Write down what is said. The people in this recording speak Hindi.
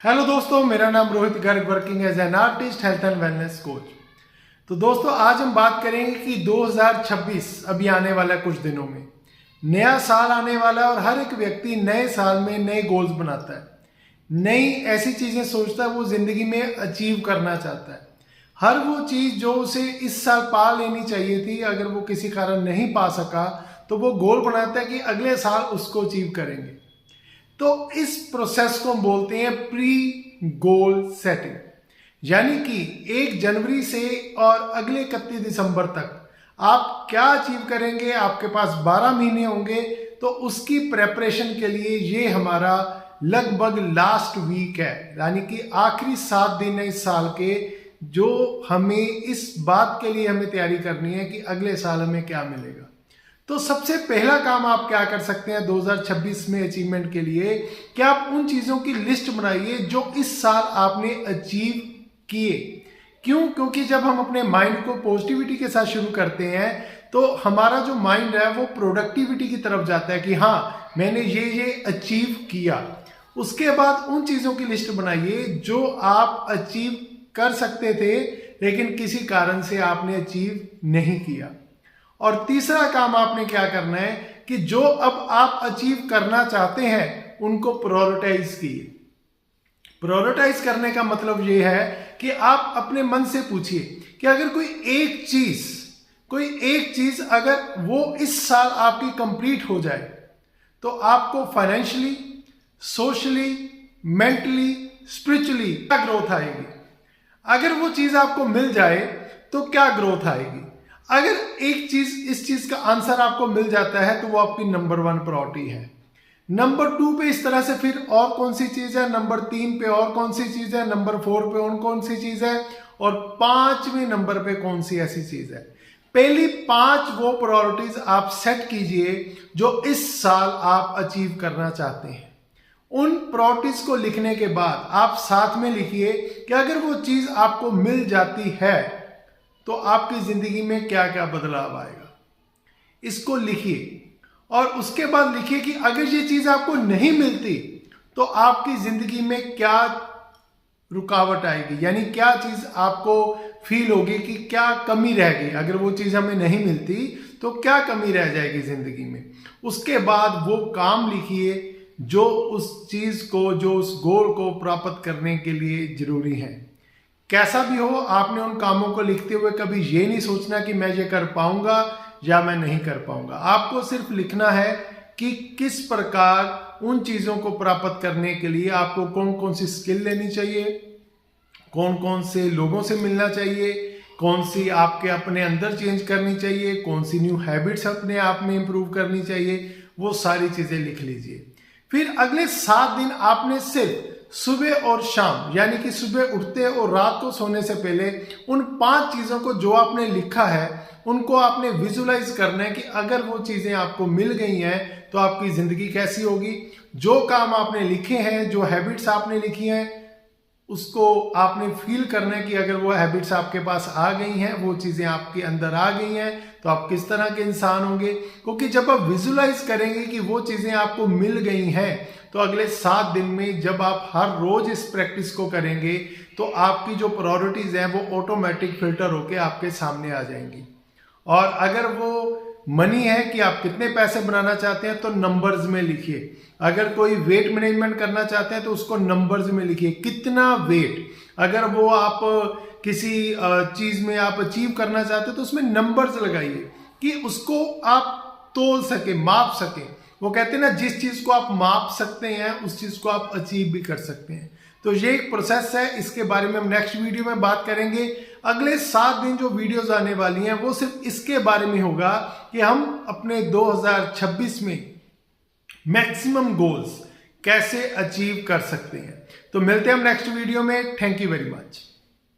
हेलो दोस्तों, मेरा नाम Rohit Garg, working as an artist, health and wellness coach. तो दोस्तों आज हम बात करेंगे कि 2026 अभी आने वाला है, कुछ दिनों में नया साल आने वाला है और हर एक व्यक्ति नए साल में नए गोल्स बनाता है, नई ऐसी चीजें सोचता है वो जिंदगी में अचीव करना चाहता है। हर वो चीज जो उसे इस साल पा लेनी चाहिए थी, अगर वो किसी कारण नहीं पा सका तो वो गोल बनाता है कि अगले साल उसको अचीव करेंगे। तो इस प्रोसेस को हम बोलते हैं प्री गोल सेटिंग, यानी कि 1 जनवरी से और अगले 31 दिसंबर तक आप क्या अचीव करेंगे। आपके पास 12 महीने होंगे, तो उसकी प्रेपरेशन के लिए ये हमारा लगभग लास्ट वीक है, यानी कि आखिरी 7 दिन है इस साल के, जो हमें इस बात के लिए हमें तैयारी करनी है कि अगले साल हमें क्या मिलेगा। तो सबसे पहला काम आप क्या कर सकते हैं 2026 में अचीवमेंट के लिए, कि आप उन चीजों की लिस्ट बनाइए जो इस साल आपने अचीव किए। क्यों? क्योंकि जब हम अपने माइंड को पॉजिटिविटी के साथ शुरू करते हैं तो हमारा जो माइंड है वो प्रोडक्टिविटी की तरफ जाता है कि हाँ मैंने ये अचीव किया। उसके बाद उन चीजों की लिस्ट बनाइए जो आप अचीव कर सकते थे लेकिन किसी कारण से आपने अचीव नहीं किया। और तीसरा काम आपने क्या करना है कि जो अब आप अचीव करना चाहते हैं उनको प्रायोरिटाइज कीजिए। प्रायोरिटाइज करने का मतलब ये है कि आप अपने मन से पूछिए कि अगर कोई एक चीज अगर वो इस साल आपकी कंप्लीट हो जाए तो आपको फाइनेंशियली, सोशली, मेंटली, स्पिरिचुअली क्या ग्रोथ आएगी। अगर वो चीज आपको मिल जाए तो क्या ग्रोथ आएगी। अगर एक चीज, इस चीज का आंसर आपको मिल जाता है तो वो आपकी नंबर 1 प्रायोरिटी है। नंबर 2 पे इस तरह से फिर और कौन सी चीज है, नंबर 3 पे और कौन सी चीज है, नंबर 4 पे और कौन सी चीज है, और 5वें नंबर पे कौन सी ऐसी चीज है। पहली 5 वो प्रायोरिटीज आप सेट कीजिए जो इस साल आप अचीव करना चाहते हैं। उन प्रायोरिटीज को लिखने के बाद आप साथ में लिखिए कि अगर वो चीज आपको मिल जाती है तो आपकी जिंदगी में क्या क्या बदलाव आएगा। इसको लिखिए और उसके बाद लिखिए कि अगर ये चीज आपको नहीं मिलती तो आपकी जिंदगी में क्या रुकावट आएगी, यानी क्या चीज आपको फील होगी कि क्या कमी रह गई। अगर वो चीज हमें नहीं मिलती तो क्या कमी रह जाएगी जिंदगी में। उसके बाद वो काम लिखिए जो उस चीज को, जो उस गोल को प्राप्त करने के लिए जरूरी है। कैसा भी हो, आपने उन कामों को लिखते हुए कभी ये नहीं सोचना कि मैं ये कर पाऊंगा या मैं नहीं कर पाऊंगा। आपको सिर्फ लिखना है कि किस प्रकार उन चीजों को प्राप्त करने के लिए आपको कौन कौन सी स्किल लेनी चाहिए, कौन कौन से लोगों से मिलना चाहिए, कौन सी आपके अपने अंदर चेंज करनी चाहिए, कौन सी न्यू हैबिट्स अपने आप में इंप्रूव करनी चाहिए। वो सारी चीजें लिख लीजिए। फिर अगले 7 दिन आपने सिर्फ सुबह और शाम, यानी कि सुबह उठते और रात को सोने से पहले उन 5 चीजों को जो आपने लिखा है उनको आपने विजुलाइज करना है कि अगर वो चीजें आपको मिल गई हैं तो आपकी जिंदगी कैसी होगी। जो काम आपने लिखे हैं, जो हैबिट्स आपने लिखी हैं, उसको आपने फील करना है कि अगर वो हैबिट्स आपके पास आ गई हैं, वो चीजें आपके अंदर आ गई हैं, तो आप किस तरह के इंसान होंगे। क्योंकि जब आप विजुलाइज करेंगे कि वो चीजें आपको मिल गई हैं तो अगले 7 दिन में जब आप हर रोज इस प्रैक्टिस को करेंगे तो आपकी जो प्रायोरिटीज हैं वो ऑटोमेटिक फिल्टर होके आपके सामने आ जाएंगी। और अगर वो मनी है कि आप कितने पैसे बनाना चाहते हैं तो नंबर्स में लिखिए। अगर कोई वेट मैनेजमेंट करना चाहते हैं तो उसको नंबर्स में लिखिए, कितना वेट। अगर वो आप किसी चीज में आप अचीव करना चाहते हैं तो उसमें नंबर्स लगाइए कि उसको आप तोल सके, माप सके। वो कहते हैं ना, जिस चीज को आप माप सकते हैं उस चीज को आप अचीव भी कर सकते हैं। तो ये एक प्रोसेस है, इसके बारे में हम नेक्स्ट वीडियो में बात करेंगे। अगले 7 दिन जो वीडियोस आने वाली हैं वो सिर्फ इसके बारे में होगा कि हम अपने 2026 में मैक्सिमम गोल्स कैसे अचीव कर सकते हैं। तो मिलते हैं हम नेक्स्ट वीडियो में। Thank you very much.